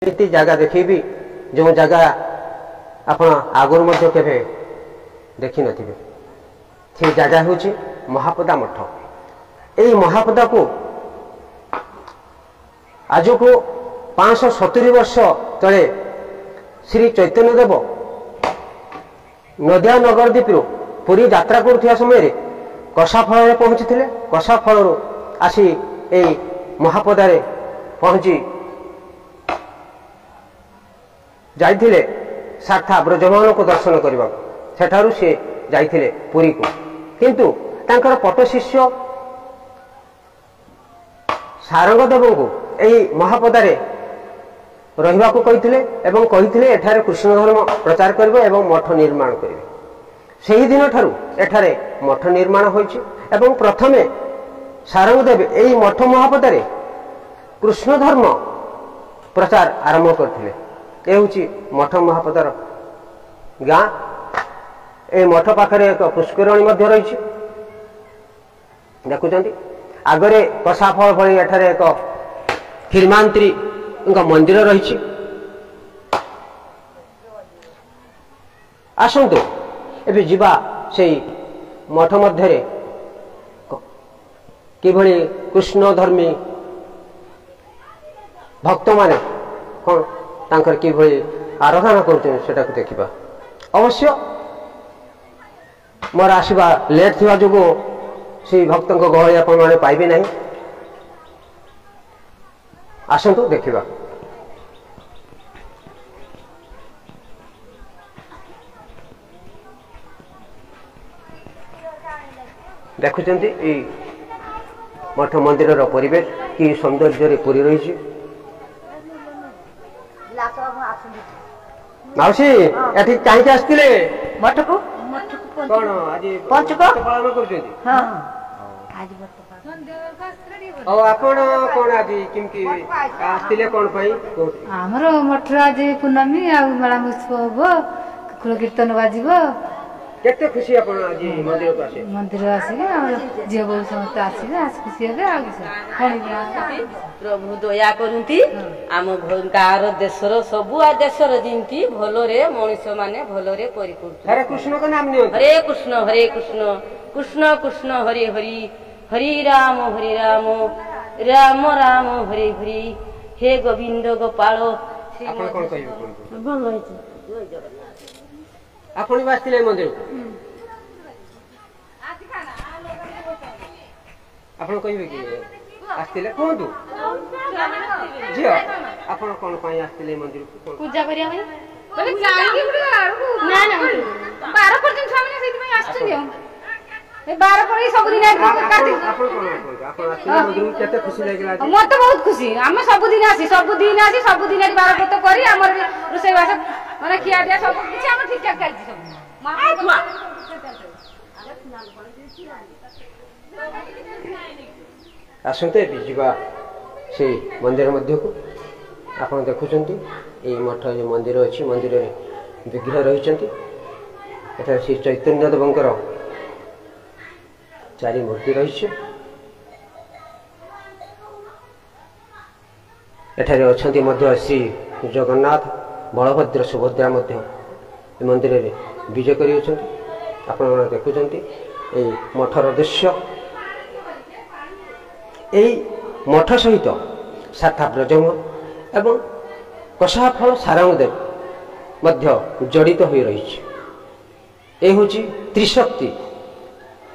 एमती जगह देखी जो जगह आपण आगुरी मध्य केबे देखि नथिबे से जगह हूँ महापदा मठ। यही महापदा को आज को 570 वर्ष तले श्री चैतन्य देव नदिया नगरद्वीप पुरी यात्रा करुवा समय कषाफल पहुँची थे। कषाफल आसी यही महापदार पहुँची जाइथिले सारथा ब्रजमान को दर्शन करने सेठारु से जाइथिले पुरी को। किंतु तांकर पट शिष्य सारंगदेव को यही महापदारे रहिबा को कहिथिले एवं कहिथिले एठारे कृष्ण धर्म प्रचार करिवे एवं मठ निर्माण करिवे। सेही दिन ठारू एठारे मठ निर्माण होइछि एवं प्रथमे सारंगदेव यही मठ महापदारे कृष्ण धर्म प्रचार आरंभ करथिले। ए हूँ मठ महापदार गाँ। ए मठ पाखरे एक पुष्करणी रही देखुं आगरे कषाफल भली एठारे एक खीरमांत्री मंदिर रही। आसतु एबे जिबा से मठ मध्य किभली कृष्ण धर्मी भक्त माने कौन तांकर किभली आराधना करुछन देखा। अवश्य मोर आसवा लेट थिबा जोगो से भक्त गहली आपण माने पाइबे नहीं। आसतु देखिबा। देखुचंती ए मठ मंदिर परिवेश कि सौंदर्य पूरी रही। माउसी एठी कहीं आसते मठ को कौन आज पंचक पालन कर आपण कौन आज किमकी आसते कौन आमर मठ आज पूर्णमी आ मेला महोत्सव हम कुकुर कीर्तन बाजिबो। केते खुशी आपण आज मंदिर को आसे मंदिर आसे झील बोल समस्त आसे आज खुशी हेबे आ प्रभु दया करती आम गाँव देशर सबु देशर जमी भलरे मनुष्य माने भलरे परिपूर्ण। हरे कृष्ण का नाम नहीं हरे कृष्ण कृष्ण कृष्ण हरे हरि हरि राम राम राम हरे हरि हे गोविंद गोपाल। आपण कोन कहियो भल होइछ जय जगन्नाथ। आपण बास्तिले मंदिर को आपण कहिबे कि आस्तिले कोंदु झियो आपण कोन पई आस्तिले मंदिर को पूजा करिया भाई बोले जाई गुडे आरु ना ना 12 पर्यंत सामने सेति में आछी ए 12 पर सब दिन काटी आपण कोन आपण आस्तिले मंदिर केते खुशी लागला। मते बहुत खुशी हम सब दिन आसी सब दिन 12 पत करी हमर रोसई वास माने खिया दिया सब किछ हम ठीक ठाक करछि सब मां छुआ आसते बिजवा से मंदिर मध्य को आप देखुं ये मठ जो मंदिर अच्छी मंदिर विग्रह रही श्री चैतन्य देवंकर 4 मूर्ति रही। एठारे अच्छी मध्य श्री जगन्नाथ बलभद्र सुभद्रा मध्य मंदिर विजय कर आप देखुं ये मठर दृश्य। यही मठ सहित सारथा ब्रजमान एवं कषाफल सारंगदेव मध्य जड़ित हो रही। ये हूँ त्रिशक्ति।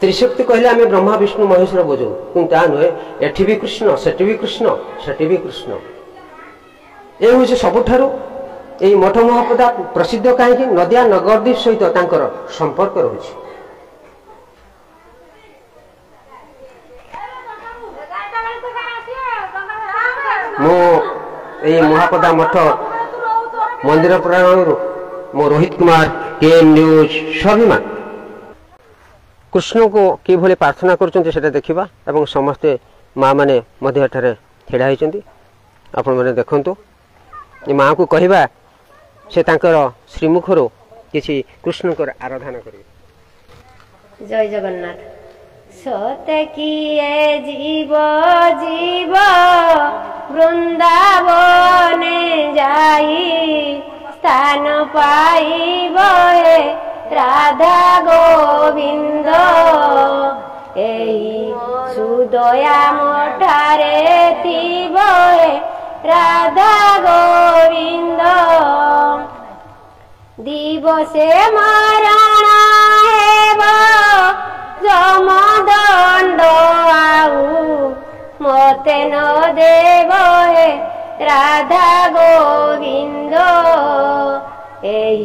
त्रिशक्ति कहले आम ब्रह्मा विष्णु महेश्वर बोझू कि नुहे एठी भी कृष्ण सेठी भी कृष्ण सेठी भी कृष्ण। ये हूँ सबुठारु यही मठ महापदा प्रसिद्ध कहीं नदिया नगरद्वीप सहित तांकर संपर्क रही। मो ये महापदा मठ मंदिर प्रांगण मो रोहित कुमार केएम न्यूज स्वाभिमान। कृष्ण को किभली प्रार्थना कर देखा एवं समस्ते माँ मैंने ठेड़ा होती आपण मैंने देखु माँ को कहवा से श्रीमुखर किसी कृष्ण आराधना कर। जय जगन्नाथ সতে কিয়ে জীব জীব বৃন্দাবনে যাই স্থান পাইব হে রাধা গোবিন্দ এই সুদয়া মঠারে থিব হে রাধা গোবিন্দ দিবসে মରଣ ହେବ যমদণ্ড আউ মতে ন দেব হে রাধা গোবিন্দ এই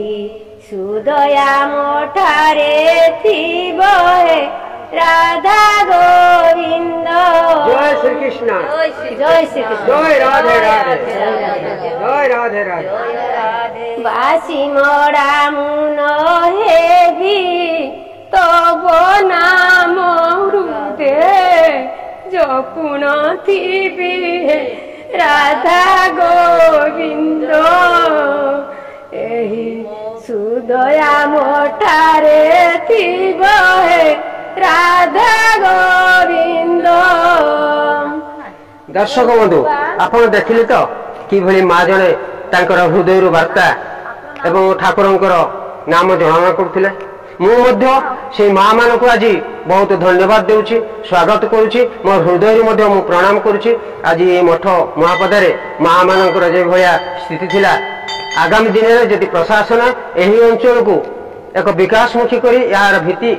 সুদয়া মঠারে থিব হে রাধা গোবিন্দ। জয় শ্রীকৃষ্ণ, জয় শ্রীকৃষ্ণ, জয় রাধে রাধে, জয় রাধে রাধে। বাসি মরা মুন হেবি তব নাম হৃদে যপুন থিবি হে রাধা গোবিন্দ ଏହି ସୁଦୟା ମଠାରେ ଥିବ ହେ ରାଧା ଗୋବିନ୍ଦ। ଦର୍ଶକ ବନ୍ଧୁ, ଆପଣ ଦେଖିଲେ ତ କିଭଳି ମା ଜଣେ ତାଙ୍କର ହୃଦୟରୁ ବାର୍ତ୍ତା ଏବଂ ଠାକୁରଙ୍କର ନାମ ଜଣାଣ କରୁଥିଲେ। ମୁଁ ମଧ୍ୟ ସେଇ ମା ମାନଙ୍କୁ ଆଜି ବହୁତ ଧନ୍ୟବାଦ ଦେଉଛି, ସ୍ୱାଗତ କରୁଛି, ମୋ ହୃଦୟରୁ ମଧ୍ୟ ମୁଁ ପ୍ରଣାମ କରୁଛି। ଆଜି এই ମଠ ମହାପଦାରେ ମା ମାନଙ୍କର ଯେଭଳିଆ ସ୍ଥିତି ଥିଲା, ଆଗାମୀ ଦିନରେ ଯଦି ପ୍ରଶାସନ ଏହି ଅଞ୍ଚଳକୁ ଏକ ବିକାଶମୁଖୀ କରି ଏହାର ଭିତ୍ତି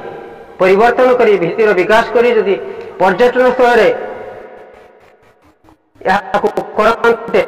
ପରିବର୍ତ୍ତନ କରି ଭିତ୍ତିର ବିକାଶ କରି ଯଦି ପର୍ଯ୍ୟଟନ ସ୍ଥଳରେ ଏହାକୁ କରନ୍ତେ